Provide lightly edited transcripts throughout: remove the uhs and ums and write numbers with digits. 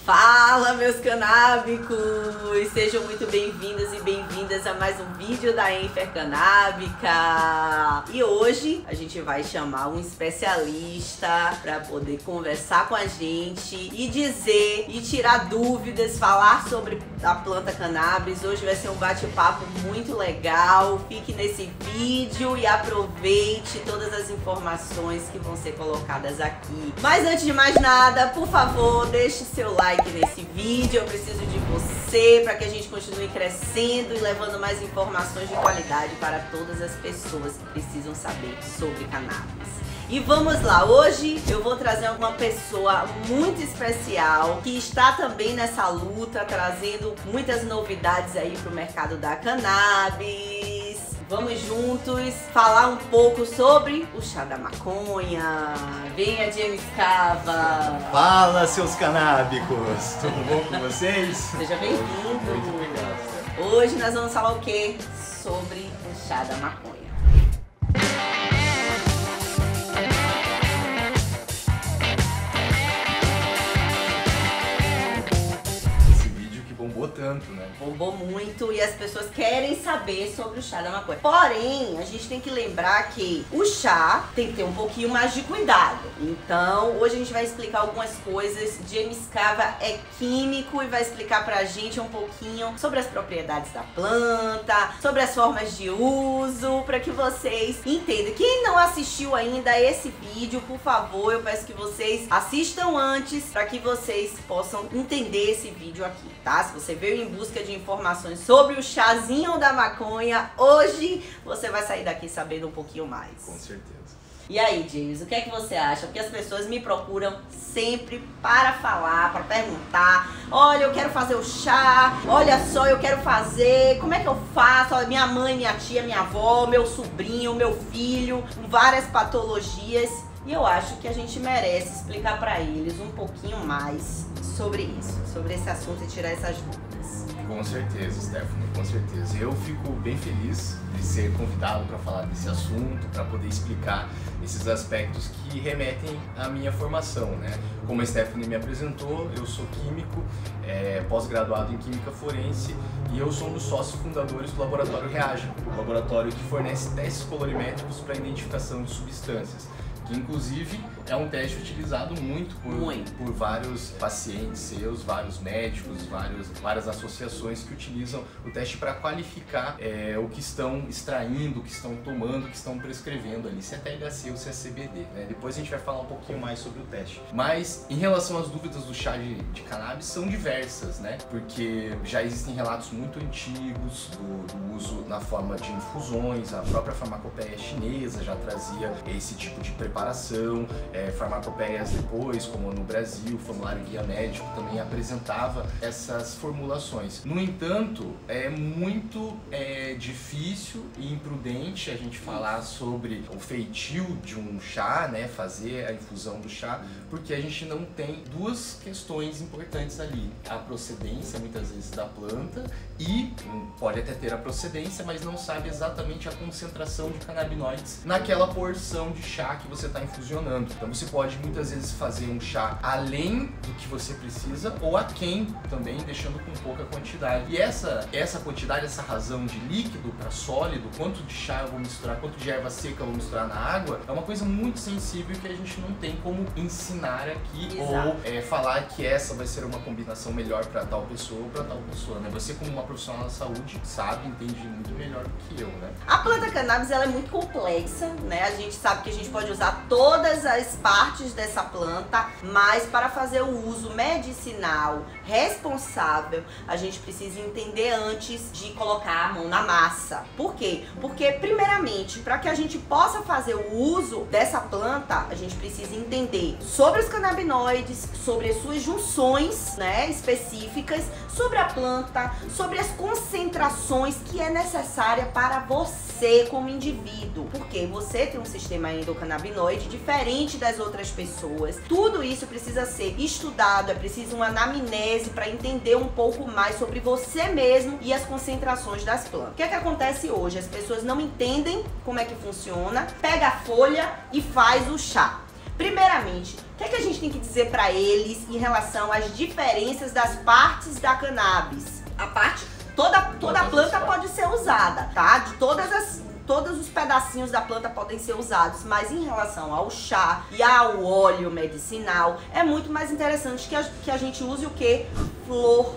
Fala, meus canábicos! Sejam muito bem-vindos e bem-vindas a mais um vídeo da Enfer Canábica. E hoje a gente vai chamar um especialista para poder conversar com a gente e dizer e tirar dúvidas, falar sobre a planta cannabis. Hoje vai ser um bate-papo muito legal. Fique nesse vídeo e aproveite todas as informações que vão ser colocadas aqui. Mas antes de mais nada, por favor, deixe seu like nesse vídeo. Eu preciso de você para que a gente continue crescendo e levando mais informações de qualidade para todas as pessoas que precisam saber sobre cannabis. E vamos lá, hoje eu vou trazer uma pessoa muito especial que está também nessa luta, trazendo muitas novidades aí para o mercado da cannabis. Vamos juntos falar um pouco sobre o chá da maconha. Venha, James Cava. Fala, seus canábicos! Tudo bom com vocês? Seja bem-vindo. Muito obrigado. Hoje nós vamos falar o quê? Sobre o chá da maconha. Bombou tanto, né? Bombou muito e as pessoas querem saber sobre o chá da maconha. Porém, a gente tem que lembrar que o chá tem que ter um pouquinho mais de cuidado. Então, hoje a gente vai explicar algumas coisas. James Cava é químico e vai explicar pra gente um pouquinho sobre as propriedades da planta, sobre as formas de uso, para que vocês entendam. Quem não assistiu ainda a esse vídeo, por favor, eu peço que vocês assistam antes para que vocês possam entender esse vídeo aqui, tá? Se você veio em busca de informações sobre o chazinho da maconha, hoje você vai sair daqui sabendo um pouquinho mais. Com certeza. E aí, James, o que é que você acha? Porque as pessoas me procuram sempre para falar, para perguntar. Olha, eu quero fazer o chá, olha só, eu quero fazer, como é que eu faço? Olha, minha mãe, minha tia, minha avó, meu sobrinho, meu filho, com várias patologias. E eu acho que a gente merece explicar para eles um pouquinho mais sobre isso, sobre esse assunto e tirar essas dúvidas. Com certeza, Stephanie, com certeza. Eu fico bem feliz de ser convidado para falar desse assunto, para poder explicar esses aspectos que remetem à minha formação, né? Como a Stephanie me apresentou, eu sou químico, pós-graduado em Química Forense, e eu sou um dos sócios fundadores do Laboratório Reage, o laboratório que fornece testes colorimétricos para identificação de substâncias, que inclusive é um teste utilizado muito por vários pacientes seus, vários médicos, várias associações que utilizam o teste para qualificar o que estão extraindo, o que estão tomando, o que estão prescrevendo ali, se é THC ou se é CBD, né? Depois a gente vai falar um pouquinho mais sobre o teste. Mas em relação às dúvidas do chá de cannabis, são diversas, né? Porque já existem relatos muito antigos do uso na forma de infusões, a própria farmacopeia chinesa já trazia esse tipo de preparação, farmacopeias depois, como no Brasil, o formulário guia médico também apresentava essas formulações. No entanto, é muito difícil e imprudente a gente falar sobre o feitio de um chá, né, fazer a infusão do chá, porque a gente não tem duas questões importantes ali: a procedência, muitas vezes, da planta, e pode até ter a procedência, mas não sabe exatamente a concentração de canabinoides naquela porção de chá que você está infusionando. Então você pode muitas vezes fazer um chá além do que você precisa ou aquém também, deixando com pouca quantidade. E essa quantidade, essa razão de líquido para sólido, quanto de chá eu vou misturar, quanto de erva seca eu vou misturar na água, é uma coisa muito sensível que a gente não tem como ensinar aqui. Exato. Ou falar que essa vai ser uma combinação melhor para tal pessoa ou para tal pessoa, né? Você, como uma profissional da saúde, sabe, entende muito melhor do que eu, né? A planta cannabis, ela é muito complexa, né? A gente sabe que a gente pode usar todas as partes dessa planta, mas para fazer o uso medicinal responsável, a gente precisa entender antes de colocar a mão na massa. Por quê? Porque, primeiramente, para que a gente possa fazer o uso dessa planta, a gente precisa entender sobre os canabinoides, sobre as suas junções, né, específicas, sobre a planta, sobre as concentrações que é necessária para você como indivíduo, porque você tem um sistema endocannabinoide diferente das outras pessoas. Tudo isso precisa ser estudado, é preciso uma anamnese para entender um pouco mais sobre você mesmo e as concentrações das plantas. O que é que acontece hoje? As pessoas não entendem como é que funciona, pega a folha e faz o chá. Primeiramente, o que é que a gente tem que dizer para eles em relação às diferenças das partes da cannabis? Toda a planta pode ser usada, tá? Todos os pedacinhos da planta podem ser usados, mas em relação ao chá e ao óleo medicinal, é muito mais interessante que a gente use o quê? Flor,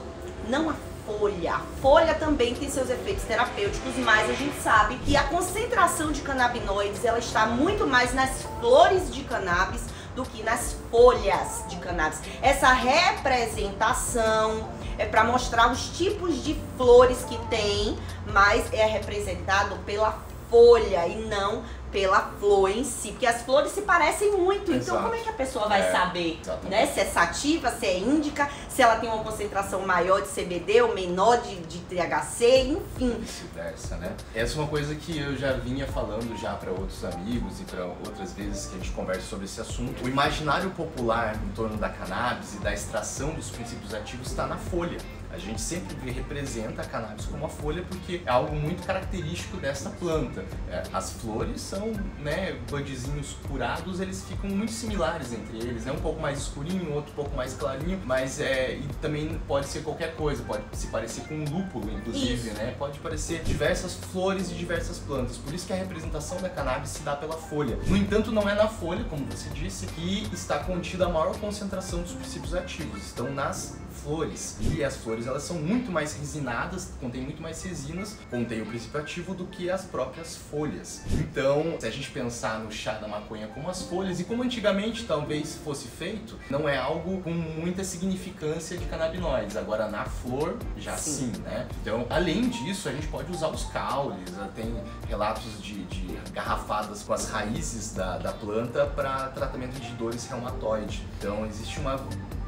não a folha. A folha também tem seus efeitos terapêuticos, mas a gente sabe que a concentração de canabinoides, ela está muito mais nas flores de cannabis do que nas folhas de cannabis. Essa representação é para mostrar os tipos de flores que tem, mas é representado pela folha e não pela flor em si, porque as flores se parecem muito. Exato. Então como é que a pessoa vai saber, né, se é sativa, se é índica, se ela tem uma concentração maior de CBD ou menor de THC, enfim. Vice-versa, né? Essa é uma coisa que eu já vinha falando já para outros amigos e para outras vezes que a gente conversa sobre esse assunto. O imaginário popular em torno da cannabis e da extração dos princípios ativos está na folha. A gente sempre representa a cannabis como a folha porque é algo muito característico dessa planta. As flores são, né, budzinhos curados, eles ficam muito similares entre eles. É um pouco mais escurinho, outro um pouco mais clarinho, mas e também pode ser qualquer coisa, pode se parecer com um lúpulo, inclusive, né? Pode parecer diversas flores e diversas plantas. Por isso que a representação da cannabis se dá pela folha. No entanto, não é na folha, como você disse, que está contida a maior concentração dos princípios ativos. Estão nas flores. E as flores, elas são muito mais resinadas, contém muito mais resinas, contém o princípio ativo do que as próprias folhas. Então, se a gente pensar no chá da maconha como as folhas, e como antigamente talvez fosse feito, não é algo com muita significância de canabinoides. Agora, na flor, já sim, né? Então, além disso, a gente pode usar os caules, tem relatos de garrafadas com as raízes da planta para tratamento de dores reumatoide. Então, existe uma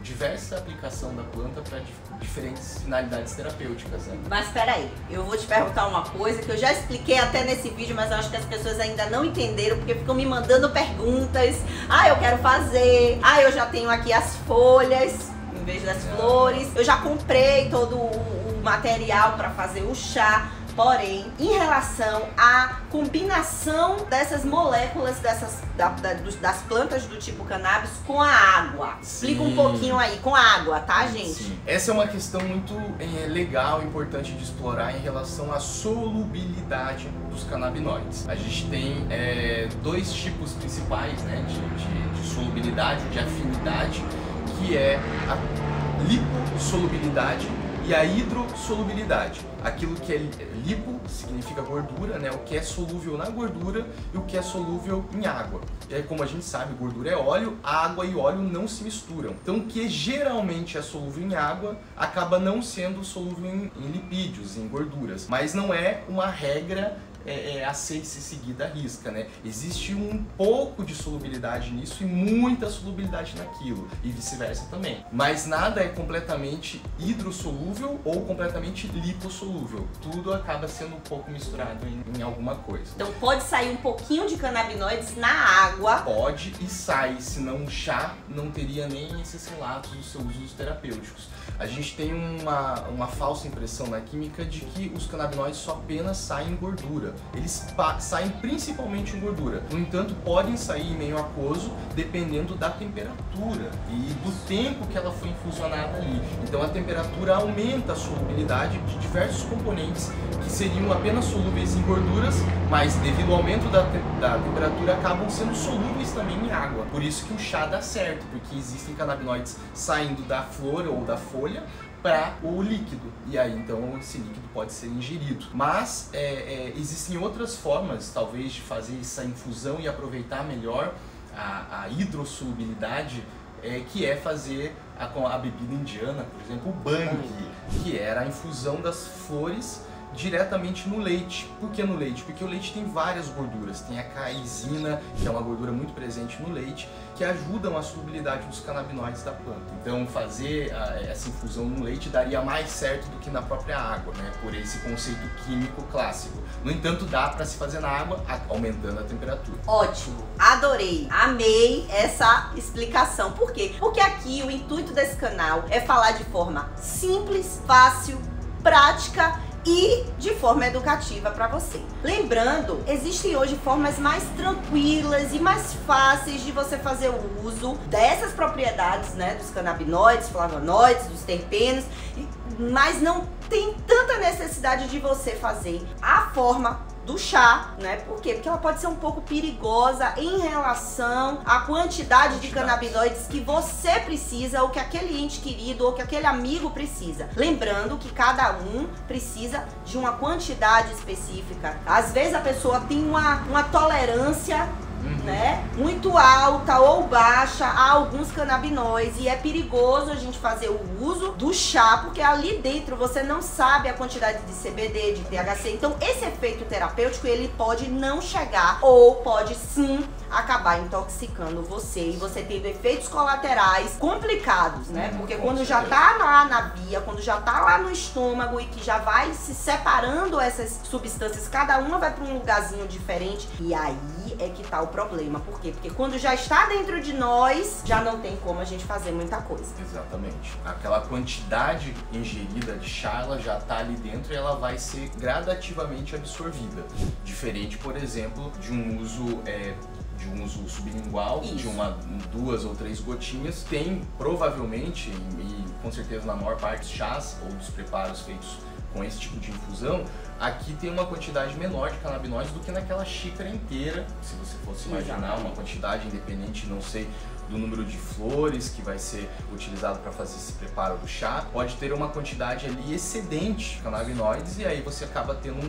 diversa aplicação da planta para diferentes finalidades terapêuticas, né? Mas peraí, eu vou te perguntar uma coisa que eu já expliquei até nesse vídeo, mas eu acho que as pessoas ainda não entenderam porque ficam me mandando perguntas. Eu quero fazer. Eu já tenho aqui as folhas em vez das flores. Eu já comprei todo o material para fazer o chá. Porém, em relação à combinação dessas moléculas das plantas do tipo cannabis com a água. Explica um pouquinho aí, com a água, tá, gente? Sim. Essa é uma questão muito legal, importante de explorar em relação à solubilidade dos canabinoides. A gente tem dois tipos principais, né, de solubilidade, de afinidade, que é a lipossolubilidade e a hidrossolubilidade. Aquilo que é lipo significa gordura, né? O que é solúvel na gordura e o que é solúvel em água. E aí, como a gente sabe, gordura é óleo, água e óleo não se misturam. Então, o que geralmente é solúvel em água acaba não sendo solúvel em lipídios, em gorduras. Mas não é uma regra a ser seguida à risca, né? Existe um pouco de solubilidade nisso e muita solubilidade naquilo, e vice-versa também. Mas nada é completamente hidrossolúvel ou completamente lipossolúvel. Tudo acaba sendo um pouco misturado em alguma coisa. Então pode sair um pouquinho de canabinoides na água? Pode e sai, senão o chá não teria nem esses relatos dos seus usos terapêuticos. A gente tem uma falsa impressão na química de que os canabinoides só apenas saem em gordura. Eles saem principalmente em gordura. No entanto, podem sair em meio aquoso dependendo da temperatura e do tempo que ela foi infusionada ali. Então a temperatura aumenta a solubilidade de diversos componentes que seriam apenas solúveis em gorduras, mas devido ao aumento da temperatura acabam sendo solúveis também em água. Por isso que o chá dá certo, porque existem canabinoides saindo da flor ou da folha para o líquido, e aí então esse líquido pode ser ingerido. Mas existem outras formas, talvez, de fazer essa infusão e aproveitar melhor a hidrossolubilidade, que é fazer a bebida indiana, por exemplo, o bhang, que era a infusão das flores diretamente no leite. Por que no leite? Porque o leite tem várias gorduras. Tem a caseína, que é uma gordura muito presente no leite, que ajudam a solubilidade dos canabinoides da planta. Então fazer essa infusão no leite daria mais certo do que na própria água, né? Por esse conceito químico clássico. No entanto, dá para se fazer na água, aumentando a temperatura. Ótimo, adorei, amei essa explicação. Por quê? Porque aqui o intuito desse canal é falar de forma simples, fácil, prática e de forma educativa para você. Lembrando, existem hoje formas mais tranquilas e mais fáceis de você fazer o uso dessas propriedades, né, dos canabinoides, flavonoides, dos terpenos, mas não tem tanta necessidade de você fazer a forma do chá, né? Por quê? Porque ela pode ser um pouco perigosa em relação à quantidade de canabinoides que você precisa, ou que aquele ente querido, ou que aquele amigo precisa. Lembrando que cada um precisa de uma quantidade específica. Às vezes a pessoa tem uma tolerância, né, muito alta ou baixa a alguns canabinoides, e é perigoso a gente fazer o uso do chá, porque ali dentro você não sabe a quantidade de CBD, de THC, então esse efeito terapêutico ele pode não chegar, ou pode sim acabar intoxicando você, e você tendo efeitos colaterais complicados, né? Porque quando já tá lá na via, quando já tá lá no estômago e que já vai se separando essas substâncias, cada uma vai para um lugarzinho diferente, e aí é que tá o problema. Por quê? Porque quando já está dentro de nós, já não tem como a gente fazer muita coisa. Exatamente. Aquela quantidade ingerida de chá, ela já tá ali dentro e ela vai ser gradativamente absorvida. Diferente, por exemplo, de um uso sublingual, de duas ou três gotinhas. Tem provavelmente, e com certeza na maior parte dos chás ou dos preparos feitos com esse tipo de infusão, aqui tem uma quantidade menor de canabinoides do que naquela xícara inteira. Se você fosse imaginar uma quantidade independente, não sei, do número de flores que vai ser utilizado para fazer esse preparo do chá, pode ter uma quantidade ali excedente de canabinoides, e aí você acaba tendo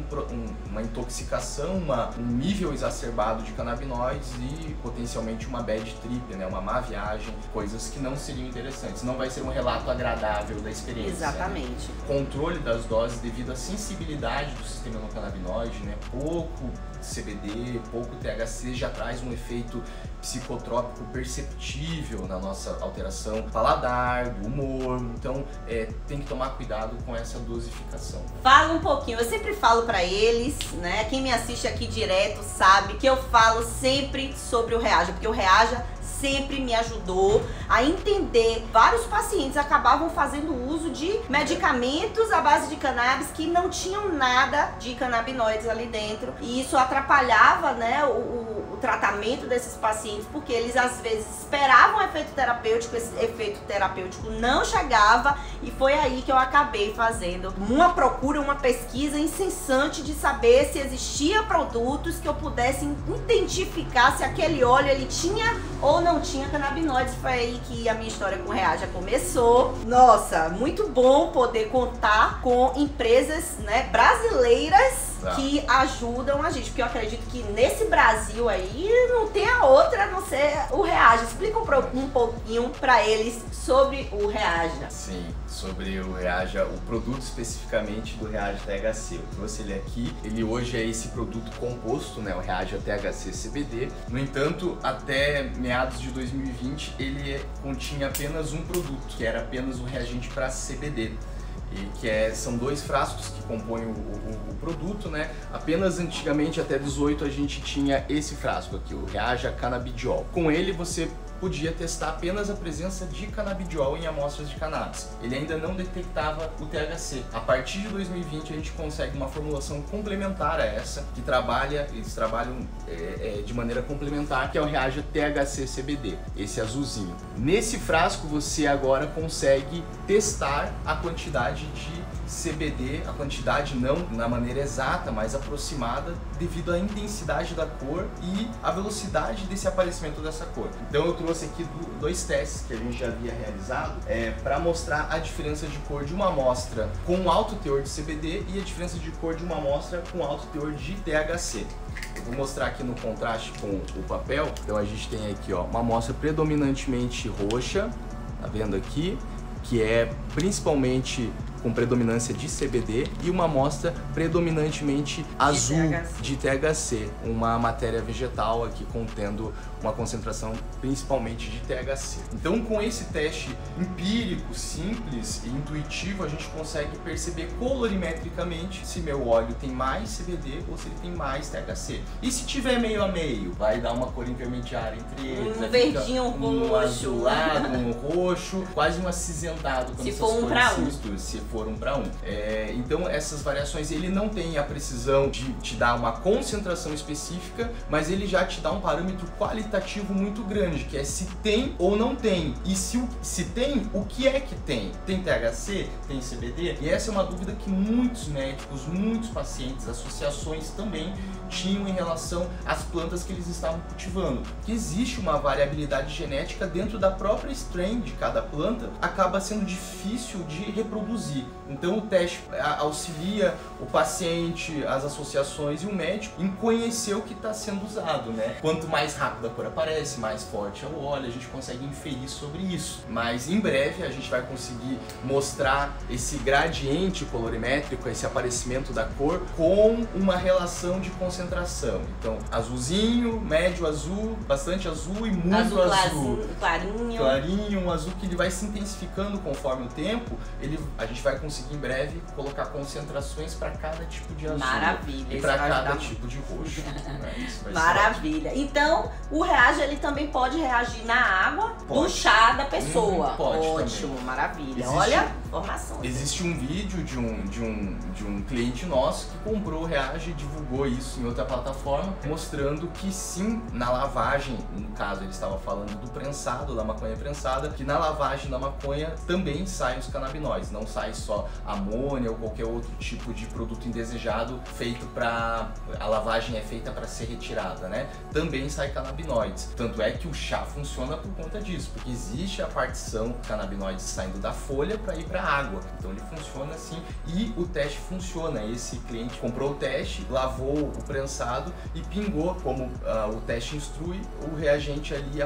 uma intoxicação, um nível exacerbado de canabinoides e potencialmente uma bad trip, né? Uma má viagem, coisas que não seriam interessantes. Não vai ser um relato agradável da experiência. Exatamente. Né? Controle das doses devido à sensibilidade do sistema endocannabinoide, né? Pouco CBD, pouco THC já traz um efeito psicotrópico perceptível na nossa alteração paladar, do humor. Então tem que tomar cuidado com essa dosificação. Fala um pouquinho, eu sempre falo pra eles, né? Quem me assiste aqui direto sabe que eu falo sempre sobre o Reaja, porque o Reaja sempre me ajudou a entender. Vários pacientes acabavam fazendo uso de medicamentos à base de cannabis que não tinham nada de canabinoides ali dentro, e isso atrapalhava, né, o tratamento desses pacientes, porque eles às vezes esperavam o efeito terapêutico, esse efeito terapêutico não chegava, e foi aí que eu acabei fazendo uma procura, uma pesquisa incessante de saber se existia produtos que eu pudesse identificar se aquele óleo ele tinha ou não tinha canabinoides. Foi aí que a minha história com o Reaja começou. Nossa, muito bom poder contar com empresas, né, brasileiras que ajudam a gente, porque eu acredito que nesse Brasil aí não tem a outra a não ser o Reaja. Explica um pouquinho pra eles sobre o Reaja. Sim, sobre o Reaja, o produto especificamente do Reaja THC. Eu trouxe ele aqui, ele hoje é esse produto composto, né, o Reaja THC CBD. No entanto, até meados de 2020 ele continha apenas um produto, que era apenas o reagente para CBD. E que são 2 frascos que compõem o produto, né? Apenas antigamente, até 18, a gente tinha esse frasco aqui, o Reaja Cannabidiol. Com ele você podia testar apenas a presença de canabidiol em amostras de cannabis. Ele ainda não detectava o THC. A partir de 2020 a gente consegue uma formulação complementar a essa, que eles trabalham de maneira complementar, que é o Reaja THC CBD, esse azulzinho. Nesse frasco você agora consegue testar a quantidade de CBD, a quantidade não na maneira exata, mas aproximada, devido à intensidade da cor e à velocidade desse aparecimento dessa cor. Então eu trouxe aqui 2 testes que a gente já havia realizado para mostrar a diferença de cor de uma amostra com alto teor de CBD e a diferença de cor de uma amostra com alto teor de THC. Eu vou mostrar aqui no contraste com o papel. Então a gente tem aqui, ó, uma amostra predominantemente roxa, tá vendo aqui? Que é principalmente com predominância de CBD, e uma amostra predominantemente azul de THC, uma matéria vegetal aqui contendo uma concentração principalmente de THC. Então, com esse teste empírico, simples e intuitivo, a gente consegue perceber colorimetricamente se meu óleo tem mais CBD ou se ele tem mais THC. E se tiver meio a meio, vai dar uma cor intermediária entre eles. Um verdinho, um roxo. Azulado, um roxo, quase um acinzentado. Se for 1 para 1. Se for 1 para 1. Então, essas variações, ele não tem a precisão de te dar uma concentração específica, mas ele já te dá um parâmetro qualitativo muito grande, que é se tem ou não tem. E se tem, o que é que tem? Tem THC? Tem CBD? E essa é uma dúvida que muitos médicos, muitos pacientes, associações também tinham em relação às plantas que eles estavam cultivando. Que existe uma variabilidade genética dentro da própria strain de cada planta, acaba sendo difícil de reproduzir. Então o teste auxilia o paciente, as associações e o médico em conhecer o que está sendo usado, né? Quanto mais rápido a cor aparece, mais forte é o óleo, a gente consegue inferir sobre isso. Mas em breve a gente vai conseguir mostrar esse gradiente colorimétrico, esse aparecimento da cor, com uma relação de concentração. Então, azulzinho, médio azul, bastante azul e muito azul. Clarinho, um azul que ele vai se intensificando conforme o tempo, a gente vai conseguir em breve colocar concentrações para cada tipo de azul. Maravilha. E para cada tipo de roxo. Né? Isso vai Maravilha. Então, o Reage ele também pode reagir na água do chá da pessoa. Pode. Ótimo, também. Maravilha. Olha, informação. Existe um vídeo de um cliente nosso que comprou o Reage e divulgou isso em outra plataforma, mostrando que sim, na lavagem, no caso ele estava falando do prensado, da maconha prensada, que na lavagem da maconha também saem os canabinoides, não sai só amônia ou qualquer outro tipo de produto indesejado feito para... a lavagem é feita para ser retirada, né? Também sai canabinoides. Tanto é que o chá funciona por conta disso, porque existe a partição de canabinoides saindo da folha para ir para a água. Então ele funciona assim e o teste funciona. Esse cliente comprou o teste, lavou o prensado e pingou, como o teste instrui, o reagente ali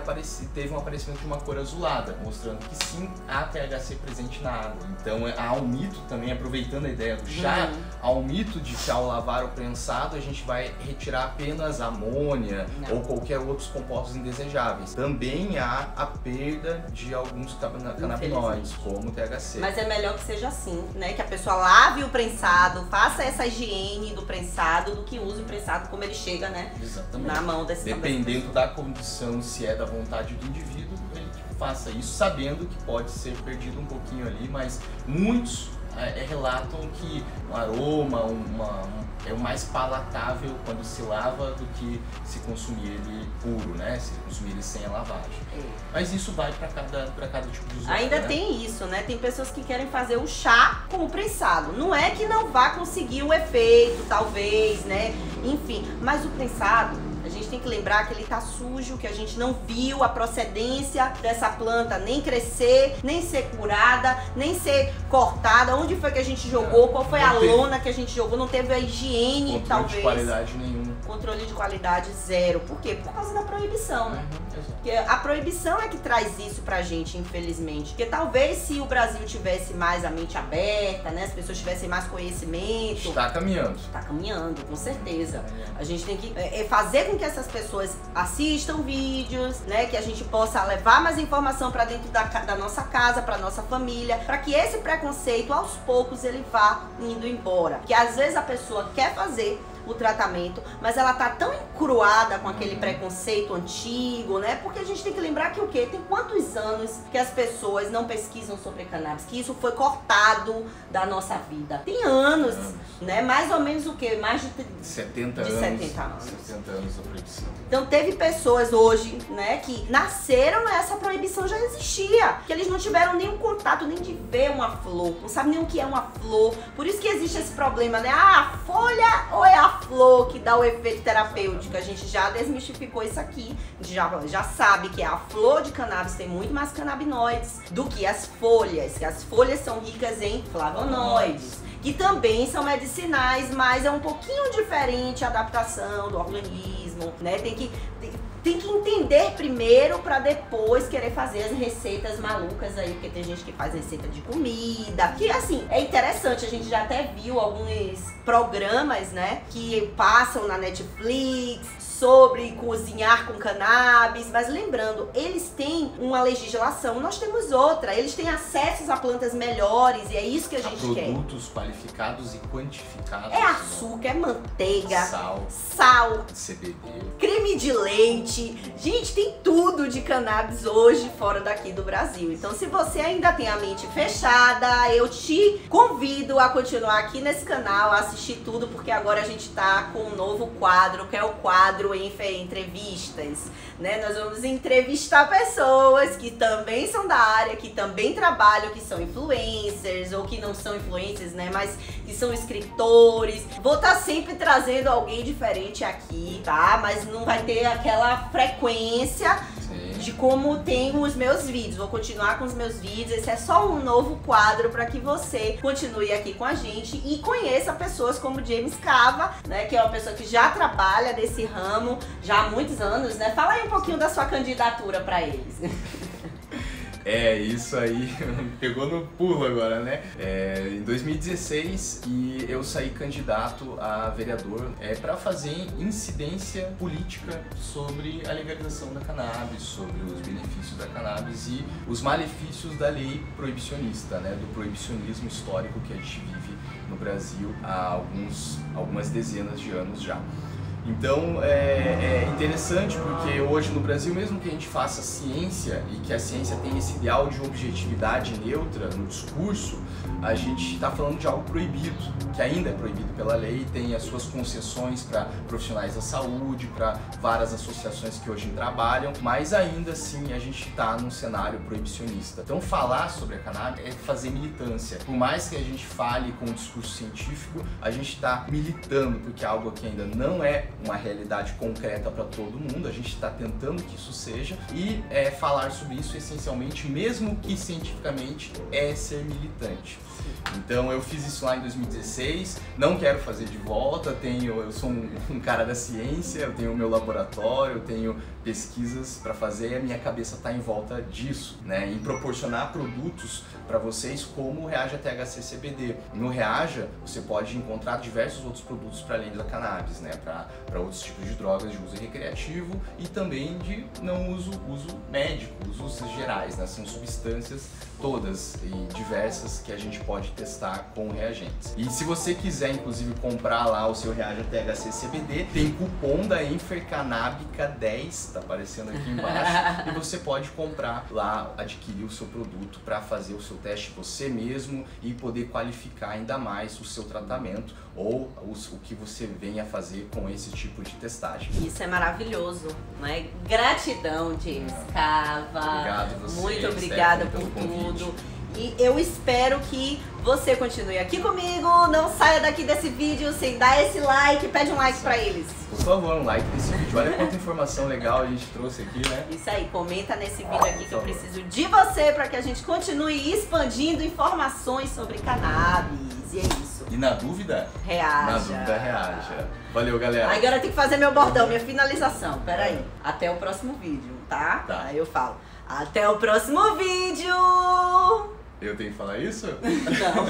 teve um aparecimento de uma cor azulada, mostrando que sim, há THC presente na água. Então há um mito também, aproveitando a ideia do chá, há um mito de que ao lavar o prensado a gente vai retirar apenas amônia ou qualquer outros compostos indesejáveis. Também há a perda de alguns canabinoides, como o THC. Mas é melhor que seja assim, né? Que a pessoa lave o prensado, faça essa higiene do prensado, do que use o prensado como ele chega, né? Exatamente. Na mão desse Dependendo da condição, se é da vontade do indivíduo, ele faça isso sabendo que pode ser perdido um pouquinho ali, mas muitos relatam que o aroma é o mais palatável quando se lava do que se consumir ele puro, né? Se consumir ele sem a lavagem. Mas isso vai para cada tipo de usuário. Ainda tem isso, né? Tem pessoas que querem fazer o chá com o prensado. Não é que não vá conseguir o efeito, talvez, né? Enfim, mas o prensado, a gente tem que lembrar que ele tá sujo, que a gente não viu a procedência dessa planta nem crescer, nem ser curada, nem ser cortada. Onde foi que a gente jogou? Qual foi a lona que a gente jogou? Não teve a higiene, controle talvez. De qualidade nenhum. Controle de qualidade zero. Por quê? Por causa da proibição, né? Porque a proibição é que traz isso pra gente, infelizmente. Porque talvez se o Brasil tivesse mais a mente aberta, né? As pessoas tivessem mais conhecimento. Está caminhando. Está caminhando, com certeza. A gente tem que fazer com que essas pessoas assistam vídeos, né? Que a gente possa levar mais informação pra dentro da nossa casa, pra nossa família, pra que esse preconceito, aos poucos, ele vá indo embora. Porque às vezes a pessoa quer fazer o tratamento, mas ela tá tão encruada com aquele preconceito antigo, né? Porque a gente tem que lembrar que o quê? Tem quantos anos que as pessoas não pesquisam sobre cannabis? Que isso foi cortado da nossa vida. Tem anos, né? Mais ou menos o quê? Mais de 70 anos. 70 anos. 70 anos da proibição. Então teve pessoas hoje, né, que nasceram, essa proibição já existia. Que eles não tiveram nenhum contato, nem de ver uma flor. Não sabem nem o que é uma flor. Por isso que existe esse problema, né? Ah, a folha ou é a flor que dá o efeito terapêutico? A gente já desmistificou isso aqui. A gente já sabe que a flor de cannabis tem muito mais canabinoides do que as folhas. Que as folhas são ricas em flavonoides, que também são medicinais, mas é um pouquinho diferente a adaptação do organismo, né? tem que entender primeiro pra depois querer fazer as receitas malucas aí, porque tem gente que faz receita de comida, que assim, é interessante, a gente já até viu alguns programas, né, que passam na Netflix sobre cozinhar com cannabis, mas lembrando, eles têm uma legislação, nós temos outra, eles têm acessos a plantas melhores e é isso que a gente quer. Produtos qualificados e quantificados. É açúcar, é manteiga, sal, CBD, creme de leite, gente, tem tudo de cannabis hoje fora daqui do Brasil. Então se você ainda tem a mente fechada, eu te convido a continuar aqui nesse canal, a assistir tudo, porque agora a gente tá com um novo quadro, que é o quadro Entrevistas, né? Nós vamos entrevistar pessoas que também são da área, que também trabalham, que são influencers ou que não são influencers, né? Mas que são escritores. Vou estar sempre trazendo alguém diferente aqui, tá? Mas não vai ter aquela frequência de como tem os meus vídeos. Vou continuar com os meus vídeos. Esse é só um novo quadro para que você continue aqui com a gente e conheça pessoas como James Cava, né? Que é uma pessoa que já trabalha nesse ramo já há muitos anos, né? Fala aí um pouquinho da sua candidatura para eles. É, isso aí pegou no pulo agora, né? Em 2016 e eu saí candidato a vereador para fazer incidência política sobre a legalização da cannabis, sobre os benefícios da cannabis e os malefícios da lei proibicionista, né? Do proibicionismo histórico que a gente vive no Brasil há algumas dezenas de anos já. Então é interessante porque hoje no Brasil, mesmo que a gente faça ciência e que a ciência tenha esse ideal de objetividade neutra no discurso, a gente está falando de algo proibido, que ainda é proibido pela lei, tem as suas concessões para profissionais da saúde, para várias associações que hoje trabalham, mas ainda assim a gente está num cenário proibicionista. Então falar sobre a cannabis é fazer militância. Por mais que a gente fale com o discurso científico, a gente está militando, porque é algo que ainda não é uma realidade concreta para todo mundo, a gente está tentando que isso seja, e falar sobre isso essencialmente, mesmo que cientificamente, é ser militante. Então eu fiz isso lá em 2016, não quero fazer de volta, eu sou um cara da ciência, eu tenho o meu laboratório, eu tenho pesquisas para fazer e a minha cabeça está em volta disso, né? Em proporcionar produtos para vocês como o Reaja THC CBD. No Reaja você pode encontrar diversos outros produtos para além da cannabis, né? Para outros tipos de drogas de uso recreativo e também de não uso médico, usos gerais, né? São substâncias todas e diversas que a gente pode testar com reagentes. E se você quiser, inclusive, comprar lá o seu Reaja THC CBD, tem cupom da Enfercanábica 10, tá aparecendo aqui embaixo, e você pode comprar lá, adquirir o seu produto para fazer o seu teste você mesmo e poder qualificar ainda mais o seu tratamento ou o que você venha fazer com esse tipo de testagem. Isso é maravilhoso, né? Gratidão, James Cava. Obrigado você. Muito obrigada por tudo. E eu espero que você continue aqui comigo, não saia daqui desse vídeo sem dar esse like, pede um like pra eles. Por favor, um like nesse vídeo, olha quanta informação legal a gente trouxe aqui, né? Isso aí, comenta nesse vídeo aqui que eu preciso de você pra que a gente continue expandindo informações sobre cannabis, e é isso. E na dúvida? Reaja. Na dúvida, reaja. Valeu, galera. Agora eu tenho que fazer meu bordão, minha finalização, peraí. Até o próximo vídeo, tá? Aí eu falo, até o próximo vídeo! Eu tenho que falar isso? Não.